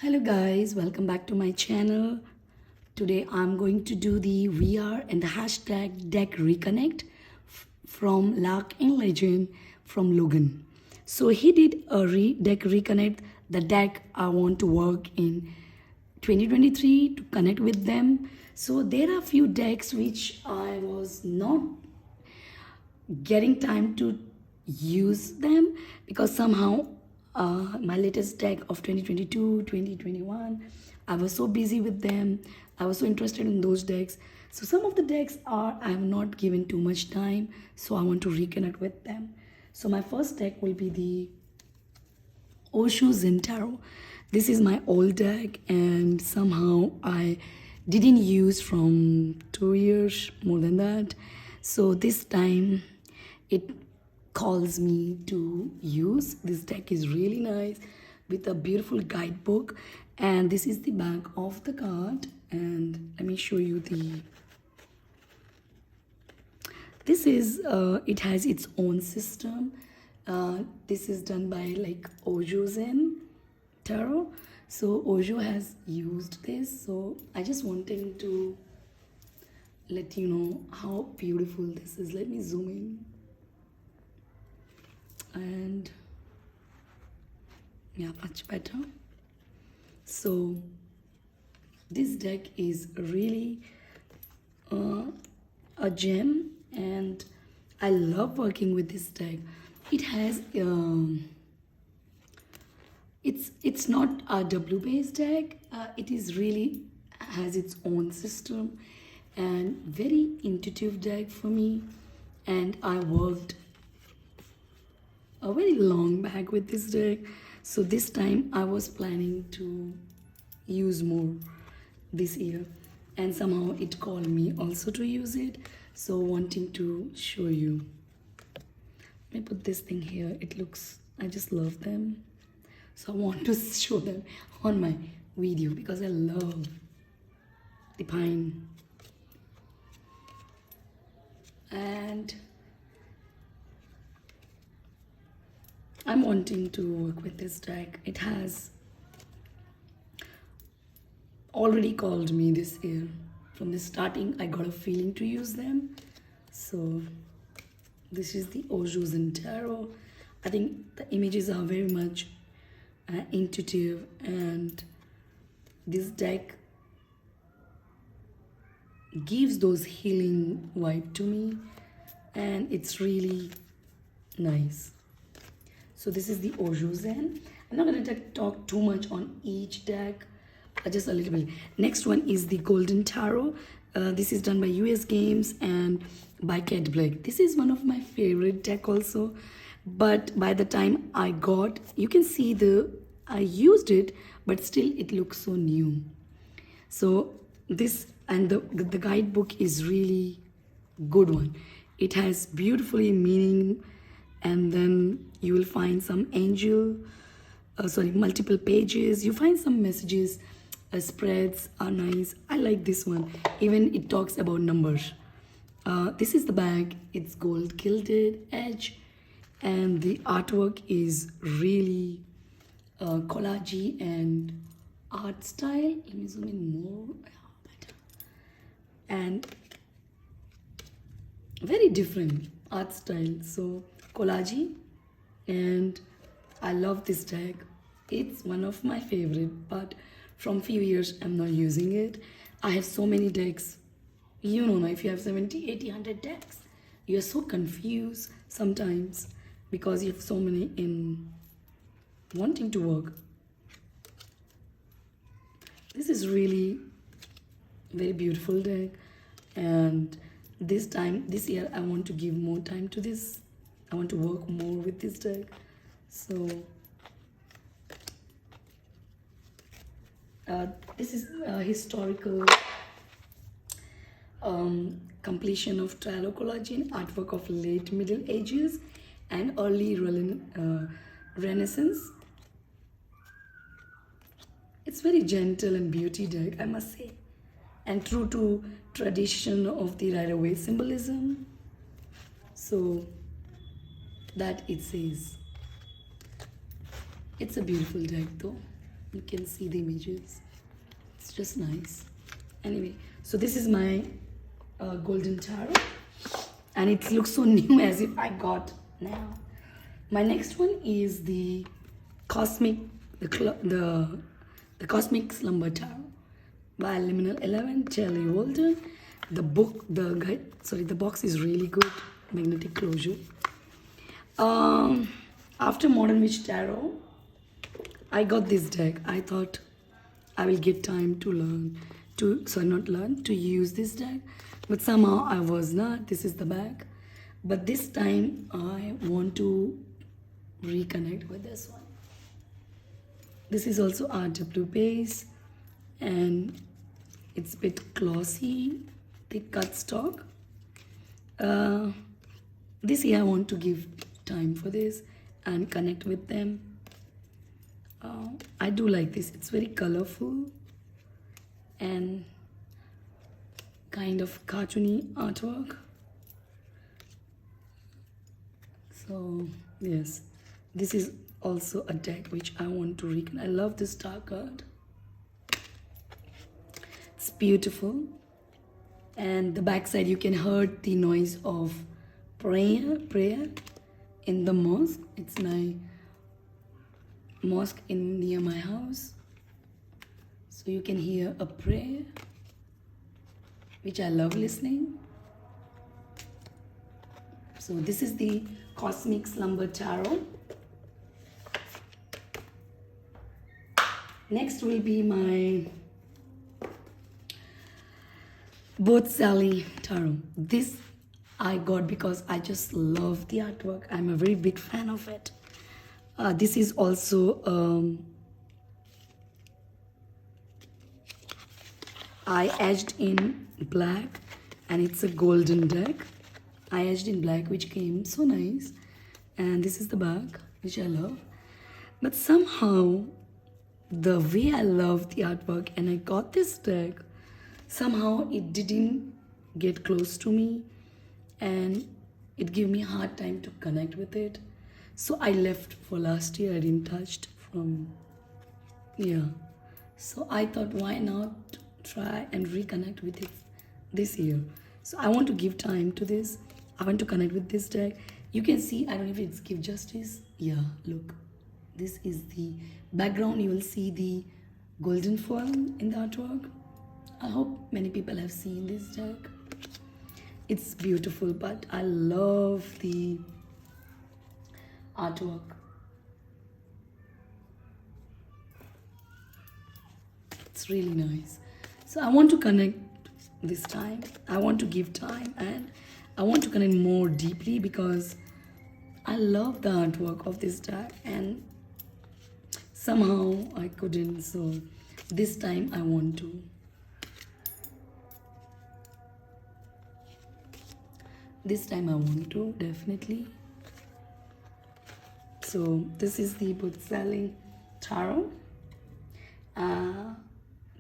Hello guys, welcome back to my channel. Today I'm going to do the VR and the hashtag deck reconnect from Luck and Legend from Logan. So he did a deck reconnect, the deck I want to work in 2023 to connect with them. So there are a few decks which I was not getting time to use them because somehow my latest deck of 2022 2021, I was so busy with them. I was so interested in those decks. So some of the decks are I have not given too much time, so I want to reconnect with them. So my first deck will be the Osho Zintaro. This is my old deck and somehow I didn't use from 2 years, more than that. So this time it calls me to use. This deck is really nice with a beautiful guidebook, and this is the back of the card. And let me show you the this is it has its own system. This is done by like Ojo Zen Tarot. So Ojo has used this, so I just wanted to let you know how beautiful this is. Let me zoom in. And yeah, much better. So this deck is really a gem, and I love working with this deck. It has it's not a W based deck. It is really has its own system and very intuitive deck for me, and I worked a very long back with this deck. So this time I was planning to use more this year, and somehow it called me also to use it. So wanting to show you. Let me put this thing here. It looks, I just love them. So I want to show them on my video because I love the pine. And I'm wanting to work with this deck. It has already called me this year. From the starting, I got a feeling to use them. So this is the Ojos and Tarot. I think the images are very much intuitive, and this deck gives those healing vibe to me, and it's really nice. So this is the Ojo Zen. I'm not going to talk too much on each deck, just a little bit. Next one is the Golden Tarot. This is done by US Games and by Cat Black. This is one of my favorite deck also. But by the time I got, you can see I used it, but still it looks so new. So this and the guidebook is really good one. It has beautifully meaning, and then you will find some multiple pages. You find some messages, spreads are nice. I like this one. Even it talks about numbers. This is the back. It's gold gilded edge, and the artwork is really collage and art style. Let me zoom in more. Better. And very different art style. So collage, and I love this deck. It's one of my favorite, but from few years I'm not using it. I have so many decks. You know, if you have 70, 80, 100 decks, you're so confused sometimes because you have so many in wanting to work. This is really very beautiful deck, and this year I want to give more time to this. I want to work more with this deck. So this is a historical completion of Trello collagen artwork of late Middle Ages and early Renaissance. It's very gentle and beauty deck, I must say, and true to tradition of the Rider-Waite symbolism. So that it says. It's a beautiful deck though. You can see the images. It's just nice. Anyway, so this is my golden tarot, and it looks so new as if I got now. My next one is the cosmic, the cosmic slumber tarot by Liminal 11, Shelley Walter. The book, the guide, sorry, the box is really good, magnetic closure. After Modern Witch Tarot, I got this deck. I thought I will get time to learn, to use this deck, but somehow I was not. This is the back, but this time I want to reconnect with this one. This is also RW base, and it's a bit glossy, thick cardstock. This year I want to give time for this and connect with them. I do like this. It's very colorful and kind of cartoony artwork. So yes, this is also a deck which I want to reconnect. I love this star card. It's beautiful. And the back side, you can hear the noise of prayer in the mosque. It's my mosque near my house, so you can hear a prayer, which I love listening. So this is the Cosmic Slumber Tarot. Next will be my Both Sally Tarot. This I got because I just love the artwork. I'm a very big fan of it. This is also I edged in black, and it's a golden deck. I edged in black, which came so nice, and this is the back, which I love. But somehow the way I love the artwork and I got this deck, somehow it didn't get close to me, and it gave me a hard time to connect with it. So I left for last year. I didn't touch from, yeah. So I thought, why not try and reconnect with it this year? So I want to give time to this. I want to connect with this deck. You can see, I don't know if it's give justice. Yeah, look. This is the background. You will see the golden foil in the artwork. I hope many people have seen this deck. It's beautiful, but I love the artwork. It's really nice. So I want to connect this time. I want to give time, and I want to connect more deeply because I love the artwork of this deck, and somehow I couldn't. So this time I want to. This time I want to, definitely. So this is the Bootsali Tarot.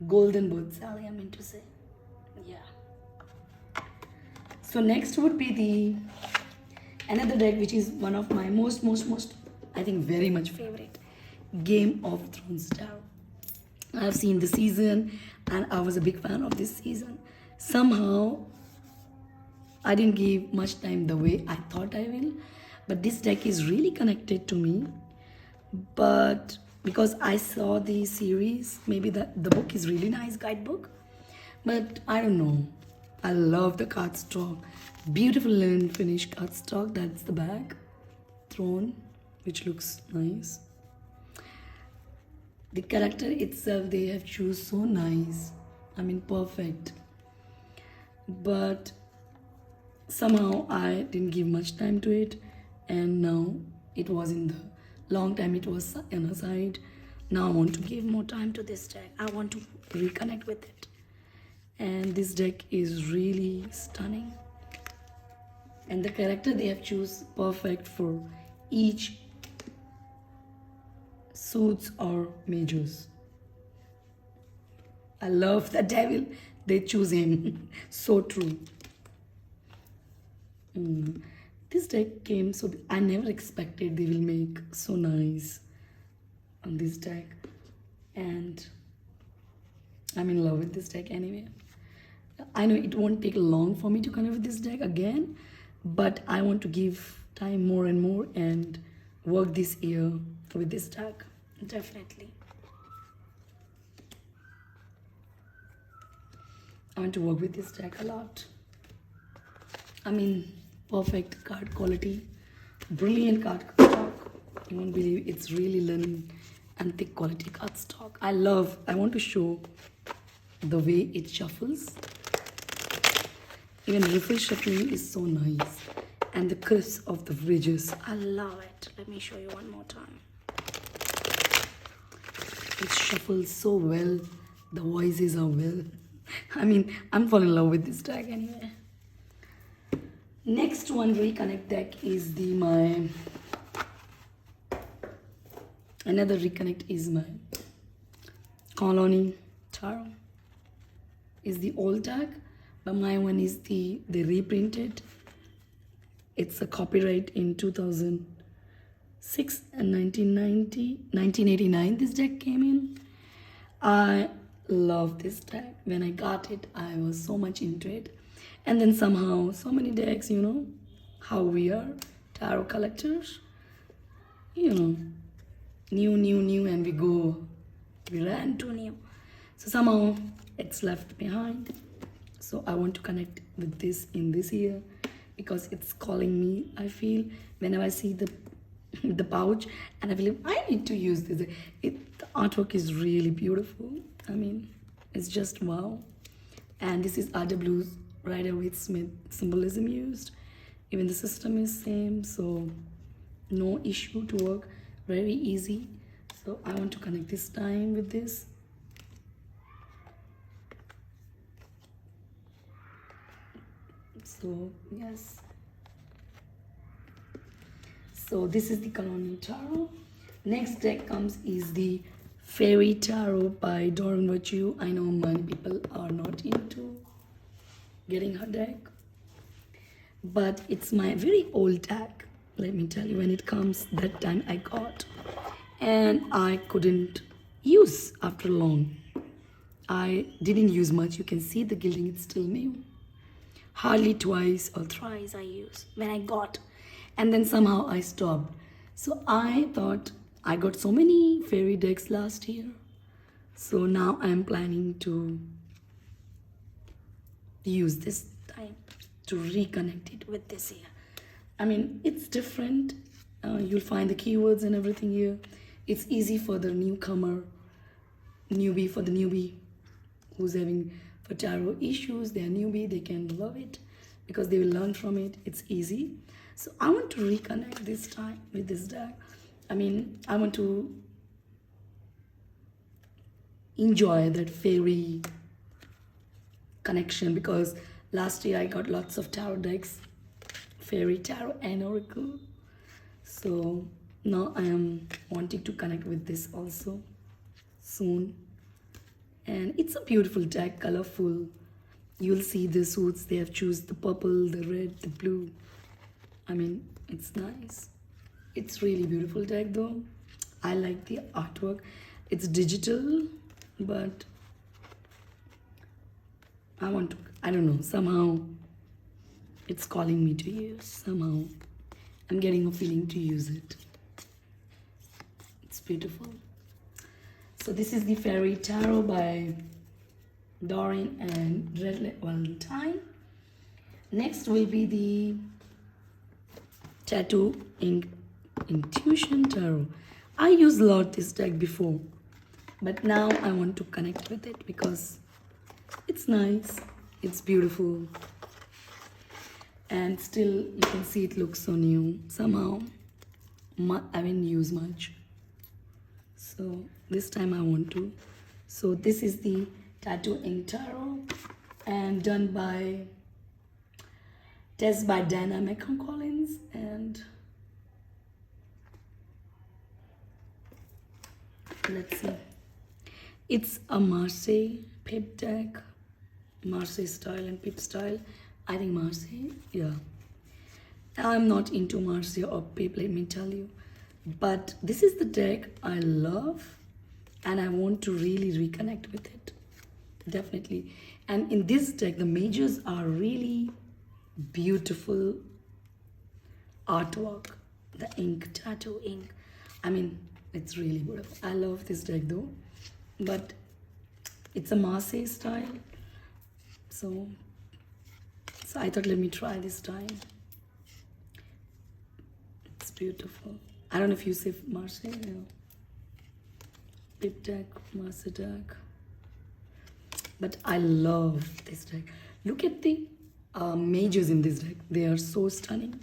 Golden Bootsali, I meant to say. Yeah. So next would be the another deck, which is one of my most, I think very much favorite, Game of Thrones Tarot. I've seen the season and I was a big fan of this season. Somehow I didn't give much time the way I thought I will, but this deck is really connected to me. But because I saw the series, maybe the book is really nice, guidebook, but I don't know. I love the cardstock, beautiful linen finish cardstock. That's the back, throne, which looks nice. The character itself, they have choose so nice. I mean, perfect. But somehow I didn't give much time to it, and now it was in the long time it was on a side. Now I want to give more time to this deck. I want to reconnect with it, and this deck is really stunning, and the character they have choose perfect for each suits or majors. I love the devil, they choose him. So true. This deck came, so I never expected they will make so nice on this deck. and I'm in love with this deck anyway. I know it won't take long for me to connect with this deck again, but I want to give time more and more and work this year with this deck. Definitely. I want to work with this deck a lot. I mean, perfect card quality, brilliant card stock. You won't believe it's really linen and thick quality card stock. I want to show the way it shuffles. Even riffle shuffling is so nice. And the crisp of the bridges. I love it. Let me show you one more time. It shuffles so well. The voices are well. I mean, I'm falling in love with this deck anyway. Next one Reconnect deck is another Reconnect is my Colony Tarot. Is the old deck, but my one is they reprinted. It's a copyright in 2006 and 1989 this deck came in. I love this deck. When I got it, I was so much into it. And then somehow, so many decks, you know, how we are, tarot collectors, you know, new, and we ran to new. So somehow, it's left behind. So I want to connect with this in this year because it's calling me. I feel whenever I see the pouch and I believe I need to use this. The artwork is really beautiful. I mean, it's just wow. And this is RW's Rider-Waite-Smith symbolism used. Even the system is same, so no issue to work. Very easy. So I want to connect this time with this. So yes. So this is the Colony Tarot. Next deck comes is the Fairy Tarot by Doreen Virtue. I know many people are not into getting her deck, but it's my very old deck. Let me tell you, when it comes that time I got, and I couldn't use after long. I didn't use much. You can see the gilding, it's still new. Hardly twice or thrice I used when I got, and then somehow I stopped. So I thought I got so many fairy decks last year, so now I'm planning to use this time to reconnect it with this year. I mean, it's different. You'll find the keywords and everything here. It's easy for the newcomer, for the newbie who's having for tarot issues. They're newbie, they can love it because they will learn from it. It's easy. So I want to reconnect this time with this deck. I mean, I want to enjoy that fairy connection because last year I got lots of tarot decks, fairy tarot and oracle. So now I am wanting to connect with this also soon. And it's a beautiful deck, colorful. You'll see the suits they have chosen, the purple, the red, the blue. I mean, it's nice. It's really beautiful deck though. I like the artwork. It's digital, but I don't know, somehow it's calling me to use. Somehow I'm getting a feeling to use it. It's beautiful. So this is the Fairy Tarot by Doreen and Red Valentine. Next will be the Tattoo Intuition Tarot. I used a lot this deck before, but now I want to connect with it because it's nice, it's beautiful, and still you can see it looks so new. Somehow I haven't used much, so this time I want to. So this is the Tattoo Ink Tarot and done by Dana McCollins, and let's see, it's a Marseille pip deck, Marseille style and pip style. I think Marseille, yeah. I'm not into Marseille or pip, let me tell you, but this is the deck I love. and I want to really reconnect with it. Definitely. And in this deck, the majors are really beautiful artwork. The ink, tattoo ink. I mean, it's really beautiful. I love this deck though. But it's a Marseille style. So I thought, let me try this time. It's beautiful. I don't know if you say Marseille. No. Big deck, Marseille deck. But I love this deck. Look at the majors in this deck. They are so stunning.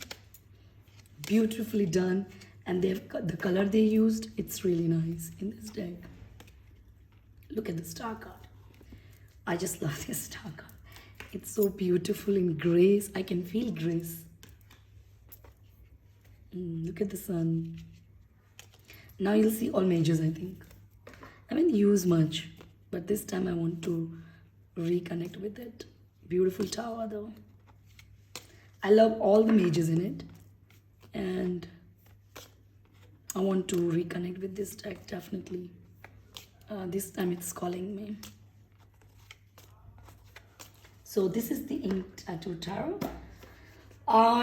Beautifully done. And the color they used, it's really nice in this deck. Look at the star card. I just love this star card. It's so beautiful in grace. I can feel grace. Look at the sun. Now you'll see all majors, I think. I haven't used much, but this time I want to reconnect with it. Beautiful tower though. I love all the majors in it. And I want to reconnect with this deck, definitely. This time it's calling me. So this is the ink tattoo tarot.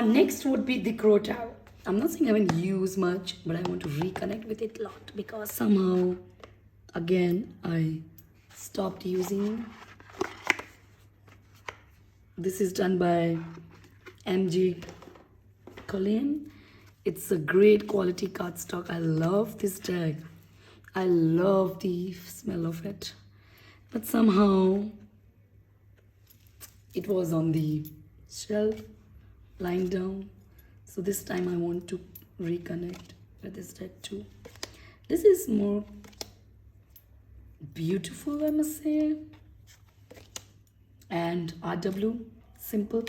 Next would be the crow tarot. I'm not saying I haven't used much, but I want to reconnect with it a lot because somehow, again, I stopped using. This is done by MG Colleen. It's a great quality cardstock. I love this deck. I love the smell of it. But somehow it was on the shelf, lying down. So this time I want to reconnect with this deck too. This is more beautiful, I must say. And RW, simple.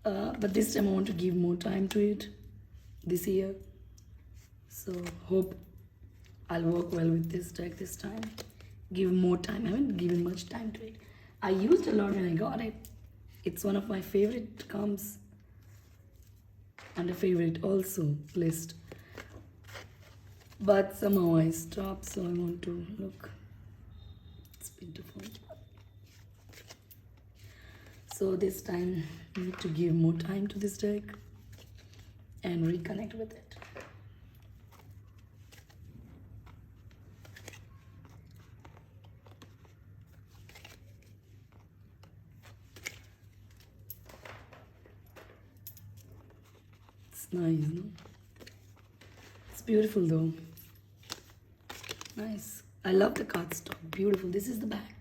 But this time I want to give more time to it this year. So hope I'll work well with this deck this time. Give more time. I haven't given much time to it. I used a lot when I got it. It's one of my favorite, comes under favorite also list. But somehow I stopped, so I want to look. It's beautiful. So this time I need to give more time to this deck and reconnect with it. It's nice, no? It's beautiful though. Nice. I love the cardstock. Beautiful. This is the back.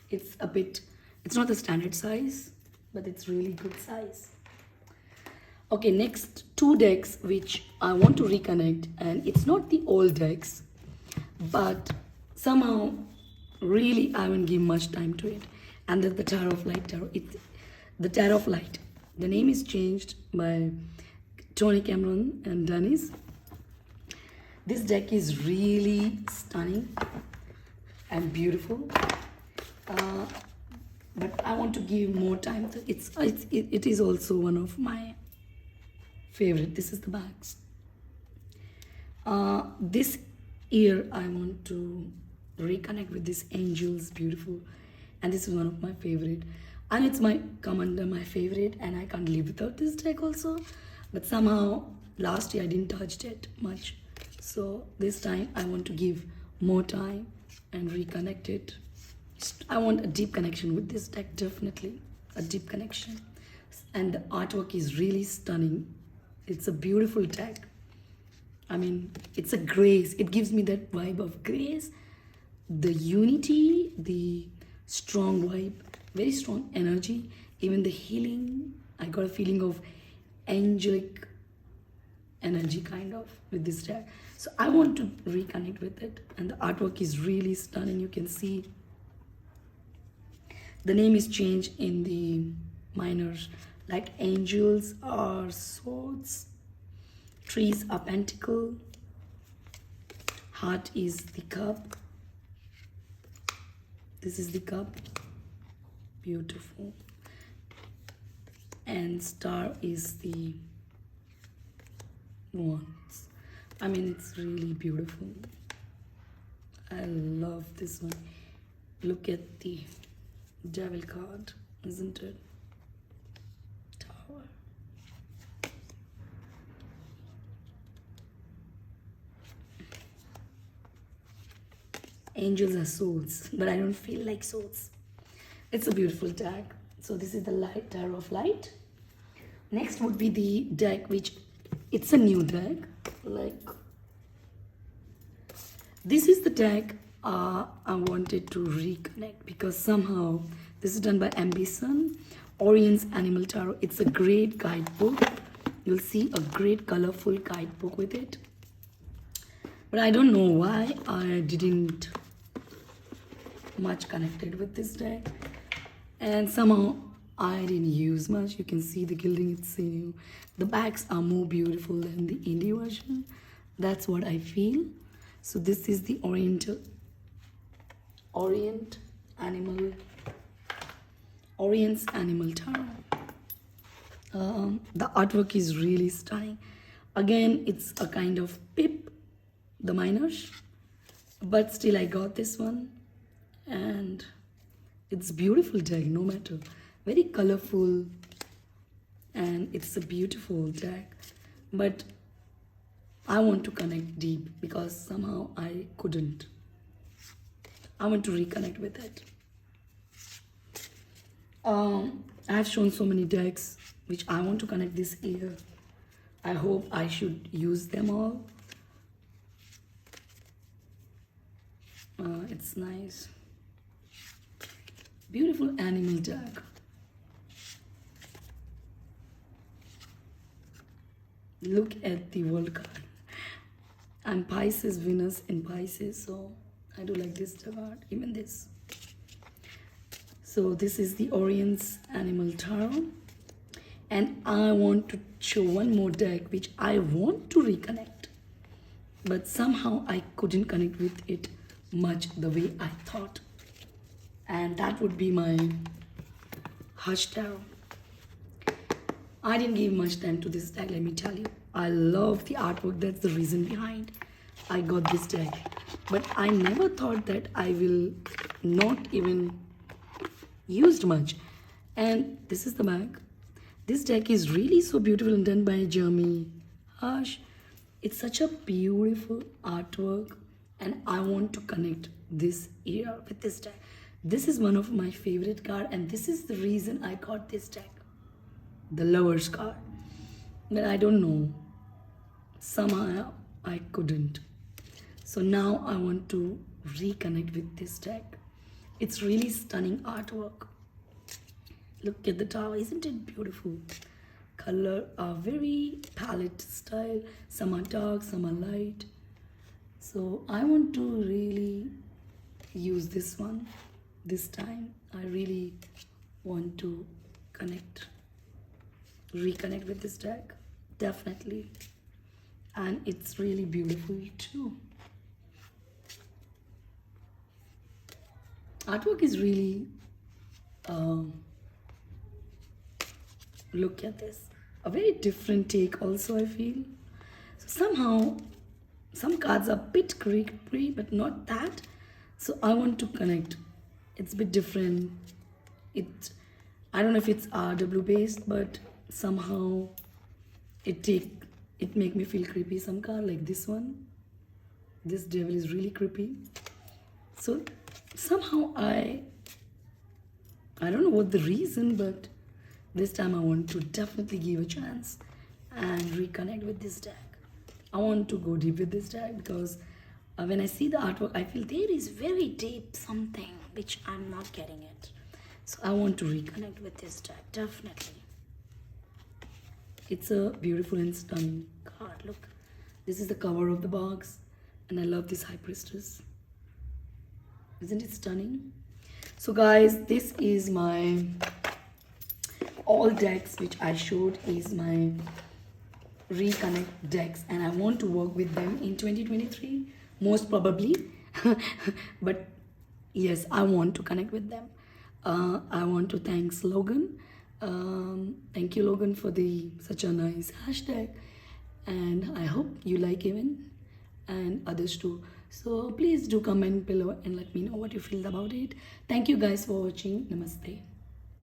It's a bit, it's not the standard size, but it's really good size. Okay, next two decks which I want to reconnect, and it's not the old decks, but somehow really I haven't given much time to it. And that's the Tower of Light Tarot. It's the Tower of Light. The name is changed by Tony Cameron and Dennis. This deck is really stunning and beautiful. But I want to give more time to it is also one of my favorite. This is the backs. This year I want to reconnect with this Angels, beautiful, and this is one of my favorite, and it's my come under my favorite, and I can't live without this deck also. But somehow last year I didn't touch it much, so this time I want to give more time and reconnect it. I want a deep connection with this deck, definitely a deep connection. And the artwork is really stunning. It's a beautiful deck. I mean, it's a grace. It gives me that vibe of grace, the unity, the strong vibe, very strong energy, even the healing. I got a feeling of angelic energy kind of with this deck. So I want to reconnect with it, and the artwork is really stunning. You can see the name is changed in the minors, like angels are swords, trees are pentacle, heart is the cup. This is the cup, beautiful, and star is the wands. I mean, it's really beautiful. I love this one. Look at the devil card, isn't it? Tower. Angels are souls, but I don't feel like souls. It's a beautiful deck. So this is the light Tower of Light. Next would be the deck, which it's a new deck. Like this is the deck I wanted to reconnect because somehow this is done by Ambition, Orion's Animal Tarot. It's a great guidebook. You'll see a great colorful guidebook with it. But I don't know why I didn't much connected with this deck. And somehow I didn't use much. You can see the gilding, it's new. The backs are more beautiful than the indie version. That's what I feel. So this is the Orient Orient's Animal Tarot. The artwork is really stunning. Again, it's a kind of Pip, the minors, but still I got this one, and it's beautiful deck no matter. Very colorful, and it's a beautiful deck, but I want to connect deep because somehow I couldn't. I want to reconnect with it. I've shown so many decks which I want to connect this year. I hope I should use them all. It's nice. Beautiful animal deck. Look at the world card. I'm Pisces, Venus in Pisces, so I do like this card, even this. So this is the Orient's Animal Tarot. And I want to show one more deck which I want to reconnect. But somehow I couldn't connect with it much the way I thought. And that would be my Hush Tarot. I didn't give much time to this deck, let me tell you. I love the artwork, that's the reason behind I got this deck. But I never thought that I will not even used much. And this is the back. This deck is really so beautiful and done by Jeremy Hush. It's such a beautiful artwork, and I want to connect this year with this deck. This is one of my favorite cards, and this is the reason I got this deck. The Lover's card. But I don't know. Somehow I couldn't. So now I want to reconnect with this deck. It's really stunning artwork. Look at the tower, isn't it beautiful? Color are very palette style. Some are dark, some are light. So I want to really use this one this time. I really want to reconnect with this deck, definitely. And it's really beautiful too. Artwork is really look at this, a very different take also, I feel. So somehow some cards are a bit creepy, but not that. So I want to connect. It's a bit different. I don't know if it's RW based, but somehow it make me feel creepy. Some card like this one, this devil is really creepy. So somehow I don't know what the reason, but this time I want to definitely give a chance and reconnect with this deck. I want to go deep with this deck because when I see the artwork, I feel there is very deep something which I'm not getting it. So I want to reconnect with this deck, definitely. It's a beautiful and stunning card. Look, this is the cover of the box, and I love this High Priestess. Isn't it stunning? So guys, this is my all decks which I showed is my reconnect decks, and I want to work with them in 2023 most probably. But yes, I want to connect with them. I want to thank Logan. Thank you, Logan, for such a nice hashtag, and I hope you like even and others too. So please do comment below and let me know what you feel about it. Thank you guys for watching. Namaste.